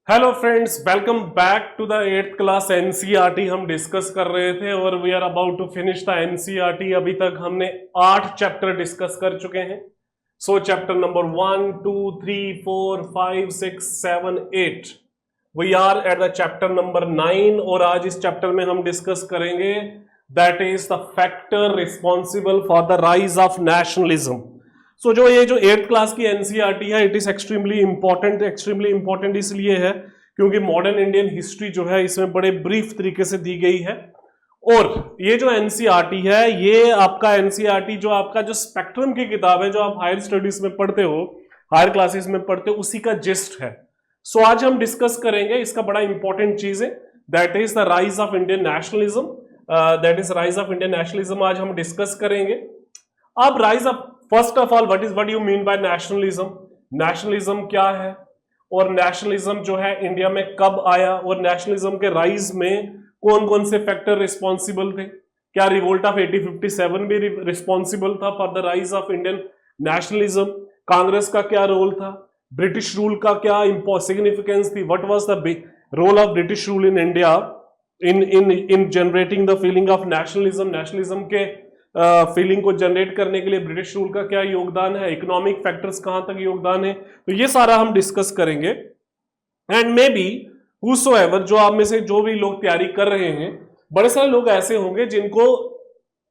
Hello friends, welcome back to the 8th class NCERT हम discuss कर रहे थे और we are about to finish the NCERT. अभी तक हमने 8 चैप्टर डिस्कस कर चुके हैं। So chapter number 1, 2, 3, 4, 5, 6, 7, 8 we are at the chapter number 9 और आज इस चैप्टर में हम डिस्कस करेंगे that is the factor responsible for the rise of nationalism. So जो ये जो 8th क्लास की एनसीईआरटी है, इट इज एक्सट्रीमली इंपॉर्टेंट इसलिए है क्योंकि मॉडर्न इंडियन हिस्ट्री जो है इसमें बड़े ब्रीफ तरीके से दी गई है। और ये जो एनसीईआरटी है, ये आपका एनसीईआरटी जो आपका जो स्पेक्ट्रम की किताब है, जो आप हायर स्टडीज में पढ़ते हो, हायर क्लासेस में पढ़ते हो, उसी का जिस्ट है। सो आज हम डिस्कस करेंगे, इसका बड़ा इंपॉर्टेंट चीज है, that is the rise of Indian nationalism. आज हम डिस्कस करेंगे। अब rise of, first of all, what you mean by nationalism? Nationalism क्या है और नेशनलिज्म जो है इंडिया में कब आया और नेशनलिज्म के राइज में कौन कौन से फैक्टर रिस्पॉन्सिबल थे? क्या रिवोल्ट ऑफ 1857 भी रिस्पॉन्सिबल था for the rise of Indian nationalism? Congress का क्या रोल था? ब्रिटिश रूल का क्या सिग्निफिकेंस थी? What was the role of British rule in India in generating the feeling of nationalism के फीलिंग को जनरेट करने के लिए ब्रिटिश रूल का क्या योगदान है? इकोनॉमिक फैक्टर्स कहां तक योगदान है? तो ये सारा हम डिस्कस करेंगे। एंड मे बी हूसोएवर, जो आप में से जो भी लोग तैयारी कर रहे हैं, बड़े सारे लोग ऐसे होंगे जिनको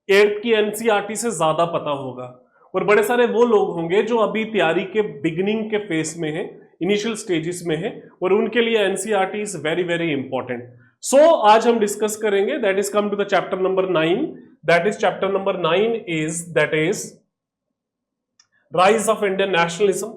8th की एनसीईआरटी से ज्यादा पता होगा और बड़े सारे वो लोग होंगे जो अभी तैयारी के बिगिनिंग के फेस में है, इनिशियल स्टेजेस में है, और उनके लिए NCERT is very very important. So आज हम डिस्कस करेंगे, that is come to the chapter number 9। That is chapter number 9 is rise of Indian nationalism.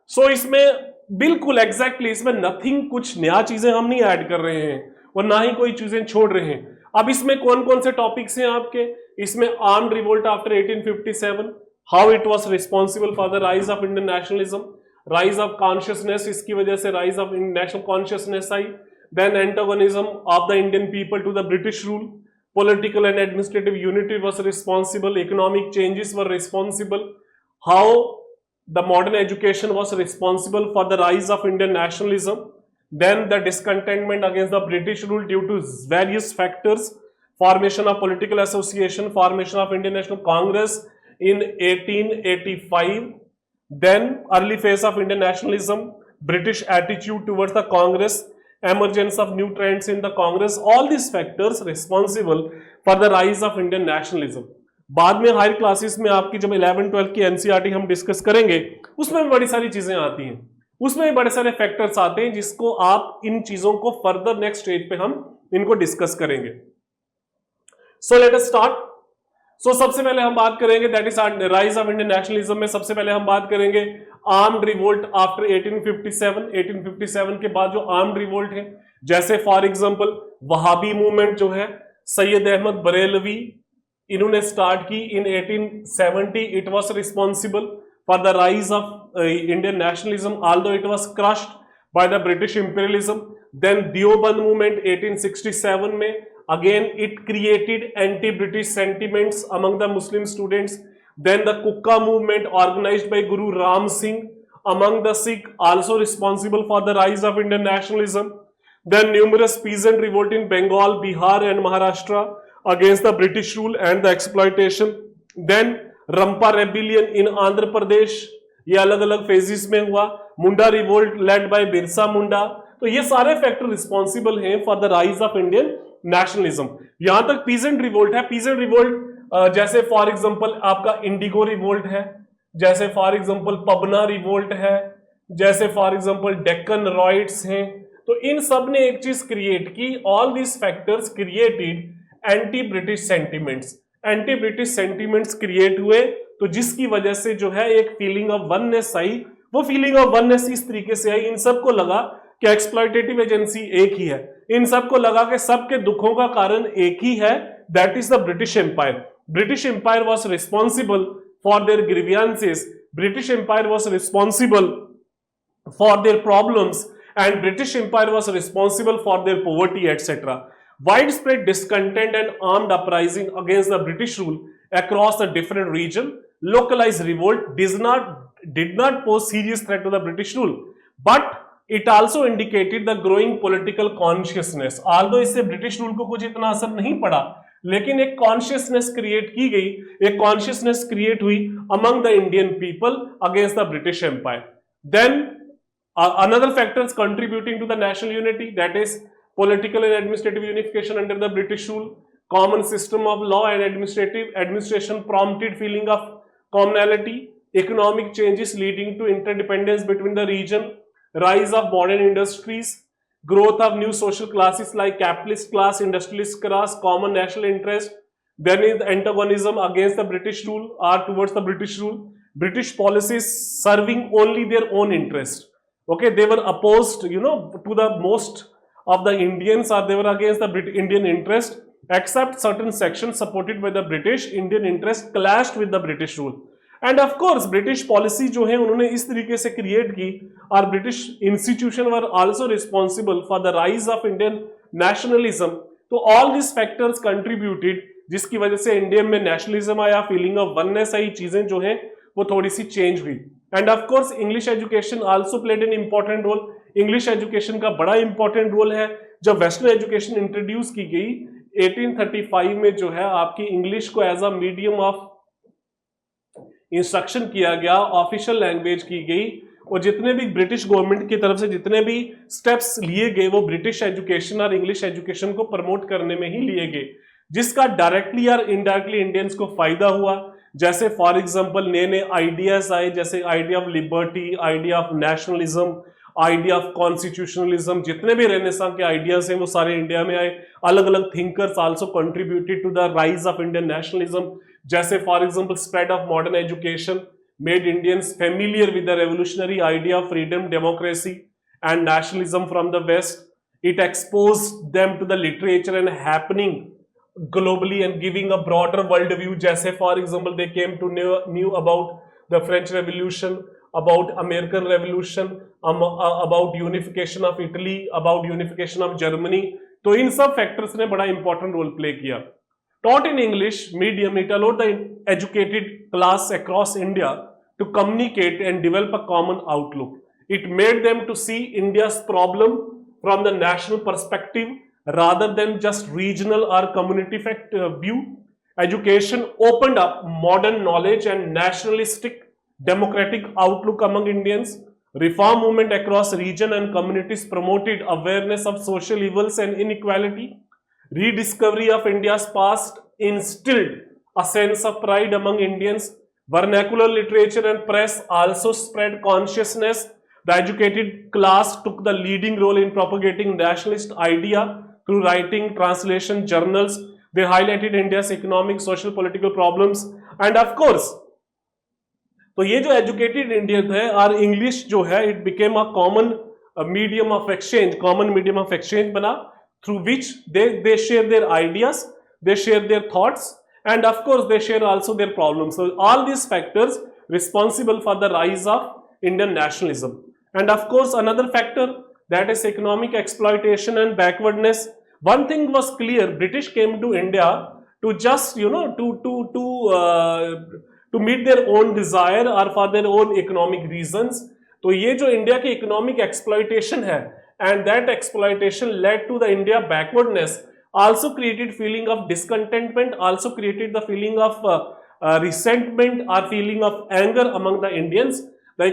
So इसमें बिल्कुल एग्जैक्टली इसमें नथिंग, कुछ नया चीजें हम नहीं ऐड कर रहे हैं और ना ही कोई चीजें छोड़ रहे हैं। अब इसमें कौन कौन से टॉपिक्स हैं आपके? इसमें armed revolt after 1857, how it was responsible for the rise of Indian nationalism, rise of consciousness, इसकी वजह से राइज ऑफ नेशनल कॉन्शियसनेस आई। Then antagonism of the Indian people to the British rule, political and administrative unity was responsible, economic changes were responsible, how the modern education was responsible for the rise of Indian nationalism, then the discontentment against the British rule due to various factors, formation of political association, formation of Indian National Congress in 1885, then early phase of Indian nationalism, British attitude towards the Congress, emergence of new trends in the Congress, all these factors responsible for the rise of Indian nationalism. बाद में higher classes में आपकी जब 11-12 की NCERT हम discuss करेंगे, उसमें भी बड़ी सारी चीजें आती हैं, उसमें भी बड़े सारे फैक्टर्स आते हैं जिसको आप इन चीजों को फर्दर नेक्स्ट स्टेज पे हम इनको डिस्कस करेंगे। So let us start. सो सबसे पहले हम बात करेंगे, that is rise of Indian nationalism में सबसे पहले हम बात करेंगे आर्म्ड रिवोल्ट आफ्टर 1857। 1857 के बाद जो आर्म्ड रिवोल्ट है, जैसे फॉर एग्जांपल वहाबी मूवमेंट जो है, सैयद अहमद बरेलवी, इन्होंने स्टार्ट की in 1870। It was responsible for the rise of Indian nationalism, although it was crushed by the British imperialism. Then Deoband movement 1867 में, again it created anti-British sentiments among the Muslim students. Then the Kukka movement organized by Guru Ram Singh among the Sikh, also responsible for the rise of Indian nationalism. Then numerous peasant revolt in Bengal, Bihar and Maharashtra against the British rule and the exploitation. Then Rampa rebellion in Andhra Pradesh, ये अलग अलग phases में हुआ। मुंडा revolt led by Birsa Munda. तो ये सारे factor responsible हैं for the rise of Indian nationalism. यहां तक पीजेंट रिवोल्ट है। पीजेंट रिवोल्ट जैसे फॉर एग्जांपल आपका इंडिगो रिवोल्ट है, जैसे फॉर एग्जांपल पबना रिवोल्ट है, जैसे फॉर एग्जांपल डेक्कन रॉयट्स हैं। तो इन सब ने एक चीज क्रिएट की, all these factors created anti British sentiments. Anti British sentiments create हुए, तो जिसकी वजह से जो है एक फीलिंग ऑफ वननेस आई। वो फीलिंग ऑफ वननेस इस तरीके से आई, इन सबको लगा कि एक्सप्लॉयटेटिव एजेंसी एक ही है, इन सबको लगा कि सबके दुखों का कारण एक ही है, that is the British empire. British empire was responsible for their grievances, British empire was responsible for their problems, and British empire was responsible for their poverty etcetera. Widespread discontent and armed uprising against the British rule across the different region, localized revolt did not pose serious threat to the British rule, but it also indicated the growing political consciousness. Aldous इससे British rule को कुछ इतना असर नहीं पड़ा, लेकिन एक consciousness create की गई, एक कॉन्शियसनेस क्रिएट हुई among the Indian people against the British empire. Then another factors contributing to the national unity, that is political and administrative unification under the British rule, common system of law and administration prompted feeling of commonality, economic changes leading to interdependence between the region, rise of modern industries, growth of new social classes like capitalist class, industrialist class, common national interest. Then is antagonism against the British rule or towards the British rule, British policies serving only their own interest. Okay, they were opposed, to the most of the Indians, or they were against the Indian interest, except certain sections supported by the British. Indian interest clashed with the British rule. And of course British policy जो है उन्होंने इस तरीके से create की, और British institution were also responsible for the rise of Indian nationalism. तो all this factors contributed, जिसकी वजह से इंडिया में नेशनलिज्म आया, फीलिंग ऑफ वननेस आई, चीजें जो है वो थोड़ी सी चेंज हुई। And of course English education also played an important role. English education का बड़ा इंपॉर्टेंट रोल है। जब वेस्टर्न एजुकेशन इंट्रोड्यूस की गई 1835 में, जो है आपकी इंग्लिश को as a medium of instruction किया गया, ऑफिशियल लैंग्वेज की गई, और जितने भी ब्रिटिश गवर्नमेंट की तरफ से जितने भी स्टेप्स लिए गए वो ब्रिटिश एजुकेशन और इंग्लिश एजुकेशन को प्रमोट करने में ही लिए गए, जिसका डायरेक्टली और इनडायरेक्टली इंडियंस को फायदा हुआ। जैसे फॉर एग्जांपल नए नए आइडियाज आए, जैसे idea of liberty, idea of nationalism, idea of constitutionalism, जितने भी रेनेसां के आइडियाज हैं वो सारे इंडिया में आए। अलग अलग thinkers also contributed to the rise of Indian nationalism. जैसे for example spread of modern education made Indians familiar with the revolutionary idea of freedom, democracy and nationalism from the west. It exposed them to the literature and happening globally and giving a broader world view. जैसे for example they came to knew about the French Revolution, about American Revolution, about unification of Italy, about unification of Germany. तो इन सब factors ने बड़ा important role play किया. Taught in English medium, it allowed the educated class across India to communicate and develop a common outlook. It made them to see India's problem from the national perspective rather than just regional or community view. Education opened up modern knowledge and nationalistic democratic outlook among Indians. Reform movement across region and communities promoted awareness of social evils and inequality. Rediscovery of India's past instilled a sense of pride among Indians. Vernacular literature and press also spread consciousness. The educated class took the leading role in propagating nationalist idea through writing, translation, journals. They highlighted India's economic, social, political problems. And of course, तो ये जो educated Indian है और English जो है, it became a common medium of exchange, common medium of exchange बना, through which they share their ideas, they share their thoughts, and of course they share also their problems. So all these factors responsible for the rise of Indian nationalism. And of course another factor, that is economic exploitation and backwardness. One thing was clear, British came to India to just to meet their own desire or for their own economic reasons. तो ये जो India की economic exploitation है, and that exploitation led to the India backwardness, also created feeling of discontentment, also created the feeling of resentment or feeling of anger among the Indians. The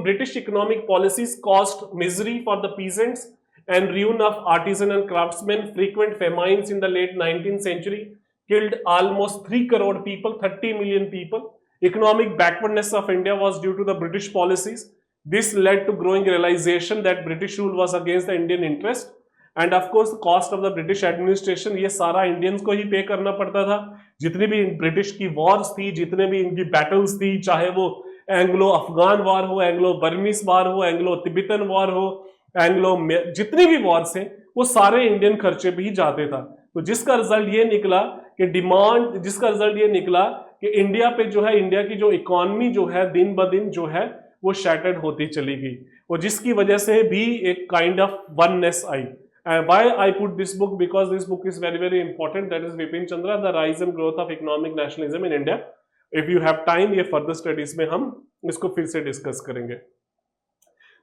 British economic policies caused misery for the peasants and ruin of artisan and craftsmen. Frequent famines in the late 19th century killed almost 3 crore people, 30 million people. Economic backwardness of India was due to the British policies. This led to growing realization that British rule was against the Indian interest. And of course, the cost of the British administration, ये सारा Indians को ही पे करना पड़ता था. जितनी भी British की वॉर्स थी, जितने भी इनकी बैटल्स थी, चाहे वो एंग्लो अफगान वॉर हो, एंग्लो बर्मीज वॉर हो, एंग्लो तिब्बतन वॉर हो, एंग्लो जितनी भी वॉर्स हैं वो सारे इंडियन खर्चे पे ही जाते था. तो जिसका रिजल्ट ये निकला कि इंडिया पे जो है, इंडिया की जो इकोनॉमी जो है दिन ब दिन जो है वो शैटर्ड होती चली गई, और जिसकी वजह से भी एक kind of oneness I. Why I put this book? Because this book is very very important. That is Vipin Chandra, The Rise and Growth of Economic Nationalism in India. If you have time, ये further studies में हम इसको फिर से discuss करेंगे.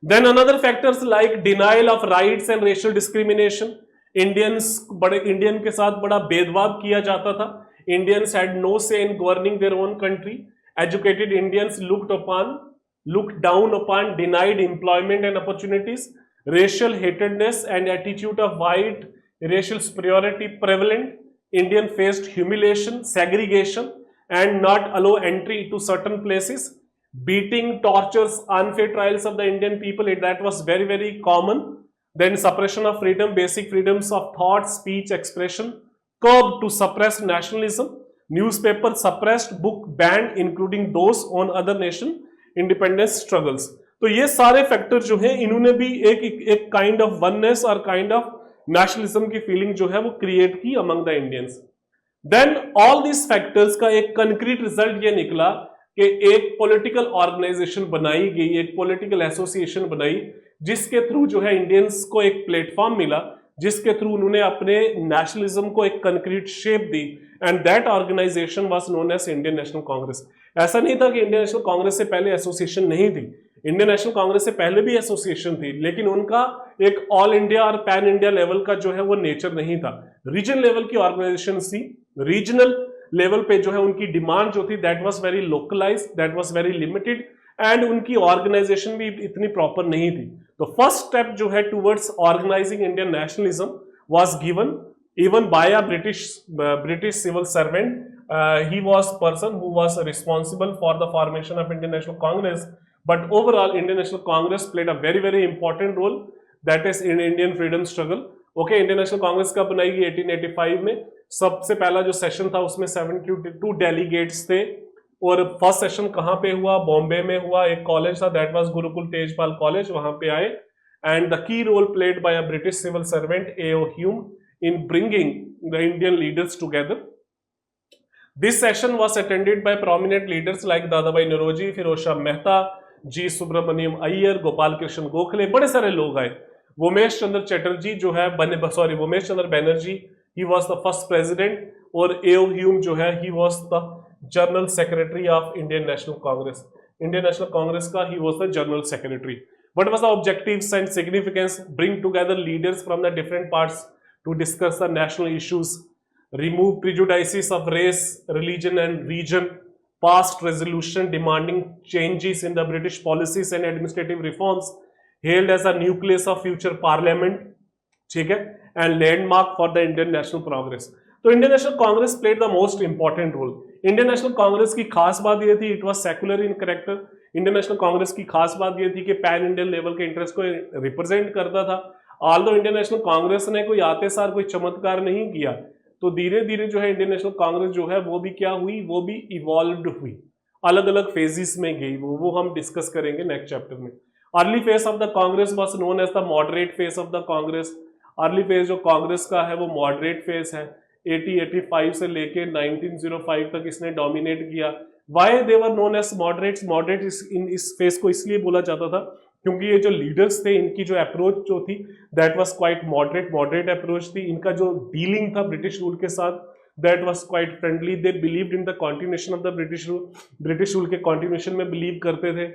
Then another factors like denial of rights and racial discrimination, Indian के साथ बड़ा भेदभाव किया जाता था. Indians had no say in governing their own country. Educated Indians looked down upon, denied employment and opportunities. Racial hatredness and attitude of white racial superiority prevalent. Indian faced humiliation, segregation, and not allow entry to certain places. Beating, tortures, unfair trials of the Indian people, that was very, very common. Then suppression of freedom, basic freedoms of thought, speech, expression, curbed to suppress nationalism. Newspaper suppressed, book banned, including those on other nation independence struggles. तो ये सारे factor जो हैं इन्होंने भी एक kind of oneness और kind of nationalism की फीलिंग जो है वो क्रिएट की among the Indians. Then all this factors का एक कंक्रीट रिजल्ट ये निकला कि एक पॉलिटिकल ऑर्गेनाइजेशन बनाई गई, एक पॉलिटिकल एसोसिएशन बनाई, जिसके थ्रू जो है इंडियंस को एक प्लेटफॉर्म मिला, जिसके थ्रू उन्होंने अपने नेशनलिज्म को एक कंक्रीट शेप दी. And that organisation was known as Indian National Congress. ऐसा नहीं था कि इंडियन नेशनल कांग्रेस से पहले एसोसिएशन नहीं थी. इंडियन नेशनल कांग्रेस से पहले भी एसोसिएशन थी, लेकिन उनका एक ऑल इंडिया और पैन इंडिया लेवल का जो है वो नेचर नहीं था. रीजन लेवल की ऑर्गेनाइजेशन थी. रीजनल लेवल पे जो है उनकी डिमांड जो थी that was very localised, that was very limited, and उनकी ऑर्गेनाइजेशन भी इतनी प्रॉपर नहीं थी. तो फर्स्ट स्टेप जो है towards organising Indian nationalism was given even by a British civil servant. He was person who was responsible for the formation of Indian National Congress. But overall, Indian National Congress played a very, very important role, that is in Indian freedom struggle. Okay, Indian National Congress कब बनाई गई? 1885 में. सबसे पहला जो session था उसमें 72 delegates थे. और फर्स्ट सेशन कहाँ पे हुआ? बॉम्बे में हुआ. एक कॉलेज था, that was Gurukul Tejpal college, वहां पे आए. And the key role played by a British civil servant A.O. Hume in bringing the Indian leaders together. This session was attended by prominent leaders like Dadabhai Naoroji, Firoz Shah Mehta, G. Subramaniam Iyer, Gopal Krishan Gokhale. बड़े सारे लोग आए. वोमेश चंद्र चटर्जी जो है वोमेश चंद्र Banerjee, he was the first president. और A.O. Hume जो है he was the general secretary of Indian National Congress. Indian National Congress का he was the general secretary. What was the objectives and significance? Bring together leaders from the different parts to discuss the national issues, remove prejudices of race, religion and region, passed resolution demanding changes in the British policies and administrative reforms, hailed as a nucleus of future parliament, ठीक है, and landmark for the Indian National Congress. तो Indian National Congress played the most important role. Indian National Congress की खास बात ये थी, it was secular in character. Indian National Congress की खास बात ये थी कि पैन इंडियन लेवल के इंटरेस्ट को रिप्रेजेंट करता था. ऑल्दो इंडियन नेशनल कांग्रेस ने कोई आते सार कोई चमत्कार नहीं किया, तो धीरे धीरे जो है इंडियन नेशनल कांग्रेस जो है वो भी क्या हुई, वो भी इवॉल्व्ड हुई, अलग अलग फेजेस में गई. वो हम डिस्कस करेंगे नेक्स्ट चैप्टर में. Early phase of the Congress was known as the moderate phase of the Congress. Early phase जो कांग्रेस का है वो मॉडरेट फेज है. 1885 से लेके 1905 तक इसने डोमिनेट किया. Why they were known as moderates? Moderate इस फेज को इसलिए बोला जाता था क्योंकि ये जो लीडर्स थे इनकी जो अप्रोच जो थी that was quite moderate approach थी. इनका जो डीलिंग था ब्रिटिश रूल के साथ that was quite friendly. They believed in the continuation of the British rule के कंटिन्यूएशन में बिलीव करते थे.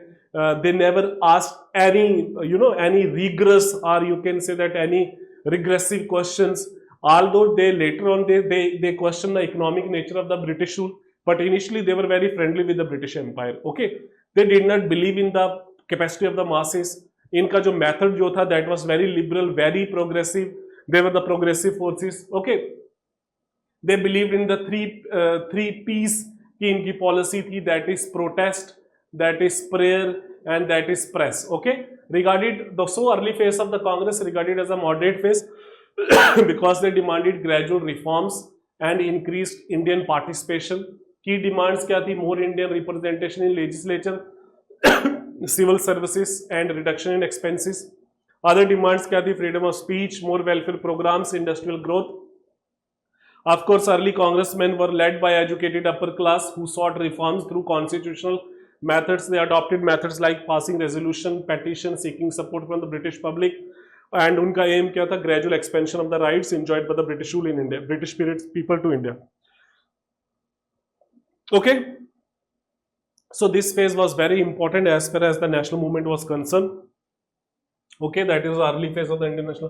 They never asked any regress और you can say that any regressive questions. although they later on they question the economic nature of the British rule, but initially they were very friendly with the British Empire. Okay, they did not believe in the capacity of the masses. इनका जो method जो था that was very liberal, very progressive. They were the progressive forces. Okay, they believed in the three P's की इनकी policy थी, that is protest, that is prayer and that is press. Okay, regarded the so early phase of the Congress regarded as a moderate phase because they demanded gradual reforms and increased Indian participation. Key demands क्या थी? More Indian representation in legislature, civil services and reduction in expenses. Other demands क्या थी? Freedom of speech, more welfare programs, industrial growth. Of course, early congressmen were led by educated upper class who sought reforms through constitutional methods. They adopted methods like passing resolution, petition, seeking support from the British public. And उनका aim क्या था? Gradual expansion of the rights enjoyed by the British rule in India, British people to India. Okay, so this phase was very important as far as the national movement was concerned. Okay, that is early phase of the Indian National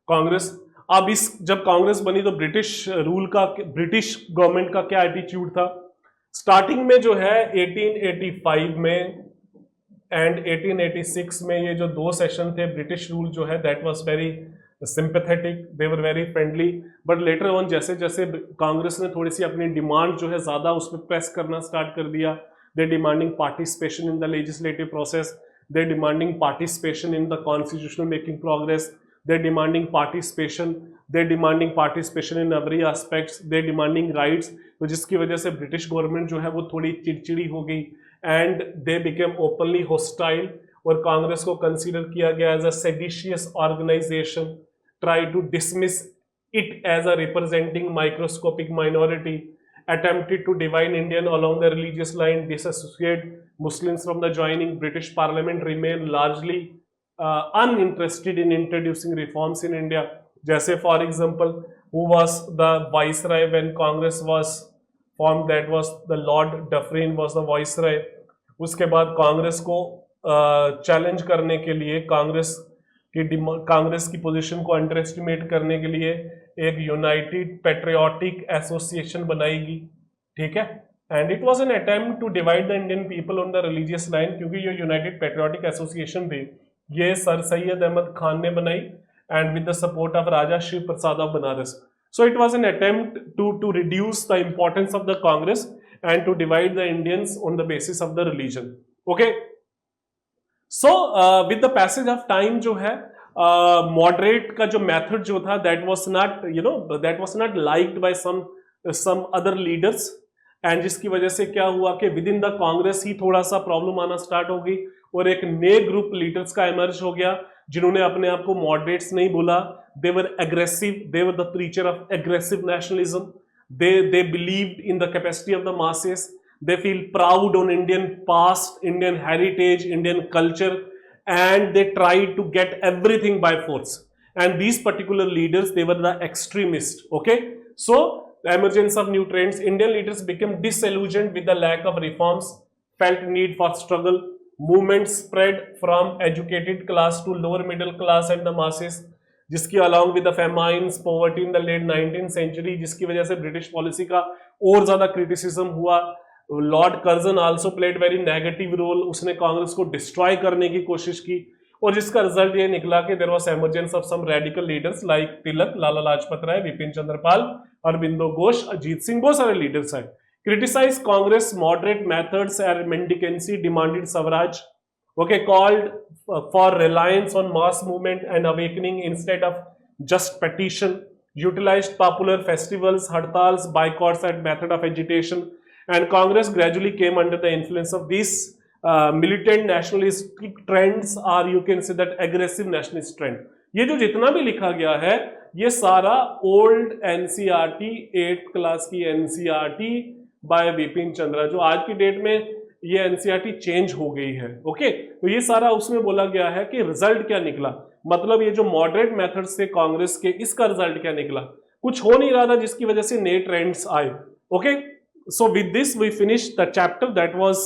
Congress. अब इस जब कांग्रेस बनी तो British government का क्या attitude था? Starting में जो है 1885 में एंड 1886 में ये जो 2 सेशन थे, ब्रिटिश रूल जो है that was very sympathetic, they were very friendly, but later on जैसे जैसे कांग्रेस ने थोड़ी सी अपनी डिमांड जो है ज्यादा उस पर प्रेस करना स्टार्ट कर दिया, they demanding participation in the legislative process, they demanding participation in the constitutional making progress, they demanding participation in every aspects, they demanding rights. तो जिसकी वजह से ब्रिटिश गवर्नमेंट जो है वो थोड़ी चिड़चिड़ी हो गई and they became openly hostile, और कांग्रेस को कंसीडर किया गया as a seditious organisation, try to dismiss it as a representing microscopic minority, attempted to divide Indian along the religious line, disassociate Muslims from the joining British Parliament, remain largely uninterested in introducing reforms in India. जैसे for example, who was the viceroy when Congress was formed? That was the Lord Dufferin was the viceroy. उसके बाद कांग्रेस को challenge करने के लिए, कांग्रेस की position को under estimate करने के लिए एक यूनाइटेड पेट्रियोटिक एसोसिएशन बनाएगी, ठीक है, and it was an attempt to divide the Indian people on the religious line, क्योंकि ये यूनाइटेड पेट्रियोटिक एसोसिएशन थी ये सर सैयद अहमद खान ने बनाई and with the support of Raja Shiv Prasad of Banaras. So it was an attempt to reduce the importance of the Congress and to divide the Indians on the basis of the religion. Okay, so with the passage of time जो है moderate का जो method जो था that was not liked by some other leaders, and जिसकी वजह से क्या हुआ कि विद इन द कांग्रेस ही थोड़ा सा प्रॉब्लम आना स्टार्ट हो गई और एक नए ग्रुप लीडर्स का इमर्ज हो गया जिन्होंने अपने आप को मॉडरेट्स नहीं बोला, they were aggressive, they were the preacher of aggressive nationalism, they believed in the capacity of the masses, they feel proud on Indian past, Indian heritage, Indian culture, and they tried to get everything by force, and these particular leaders, they were the extremists. Okay, so the emergence of new trends, Indian leaders became disillusioned with the lack of reforms, felt need for struggle, movement spread from educated class to lower middle class and the masses, जिसकी along with the famines, poverty in the late 19th century, जिसकी वजह से British policy का और ज्यादा criticism हुआ। Lord Curzon also played very negative role, उसने Congress को डिस्ट्रॉय करने की कोशिश की और जिसका रिजल्ट ये निकला कि there was emergence of some radical leaders like तिलक, लाला लाजपत राय, विपिन चंद्रपाल, अरबिंदो घोष, अजीत सिंह, बहुत सारे लीडर्स आए। Criticise Congress moderate methods and मेंडिकेंसी, demanded Swaraj, okay, called for reliance on mass movement and awakening instead of just petition, utilized popular festivals, hartals, boycotts and method of agitation, and Congress gradually came under the influence of these militant nationalistic trends, or you can say that aggressive nationalist trend. ये जो जितना भी लिखा गया है ये सारा old NCERT 8th class की एनसीईआरटी बाय विपिन चंद्रा, जो आज की डेट में ये एनसीईआरटी चेंज हो गई है। ओके, तो ये सारा उसमें बोला गया है कि रिजल्ट क्या निकला, मतलब ये जो मॉडरेट मेथड्स थे कांग्रेस के, इसका रिजल्ट क्या निकला, कुछ हो नहीं रहा था जिसकी वजह से नए ट्रेंड्स आए। Okay, so with this we finish the chapter that was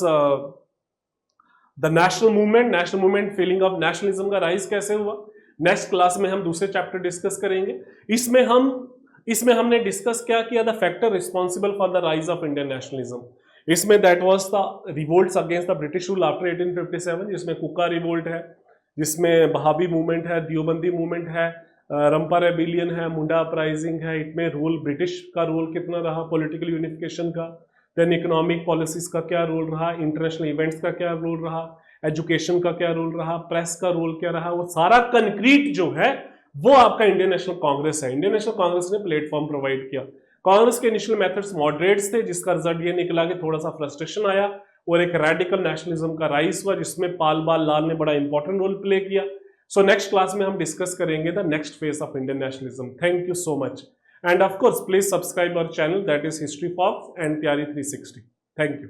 the national movement, feeling of nationalism का राइज कैसे हुआ। नेक्स्ट क्लास में हम दूसरे चैप्टर डिस्कस करेंगे। इसमें हमने डिस्कस क्या किया, the factor responsible for the rise of Indian nationalism. इसमें that was the revolts against the British rule after 1857, जिसमें कुका रिवोल्ट है, जिसमें बहाबी मूवमेंट है, दियोबंदी मूवमेंट है, रंपा रेबिलियन है, मुंडा अपराइजिंग है। इनमें रोल ब्रिटिश का रोल कितना रहा पॉलिटिकल यूनिफिकेशन का, देन इकोनॉमिक पॉलिसीज का क्या रोल रहा, इंटरनेशनल इवेंट्स का क्या रोल रहा, एजुकेशन का क्या रोल रहा, प्रेस का रोल क्या रहा, वो सारा कंक्रीट जो है वो आपका इंडियन नेशनल कांग्रेस है। इंडियन नेशनल कांग्रेस ने प्लेटफॉर्म प्रोवाइड किया। कांग्रेस के इनिशियल मेथड्स मॉडरेट्स थे, जिसका रिजल्ट ये निकला कि थोड़ा सा फ्रस्ट्रेशन आया और एक रेडिकल नेशनलिज्म का राइज हुआ, जिसमें पाल बाल लाल ने बड़ा इंपॉर्टेंट रोल प्ले किया। सो नेक्स्ट क्लास में हम डिस्कस करेंगे the next phase of Indian nationalism. Thank you so much, and of course please subscribe our channel that is History Fox and Taiyari 360। Thank you.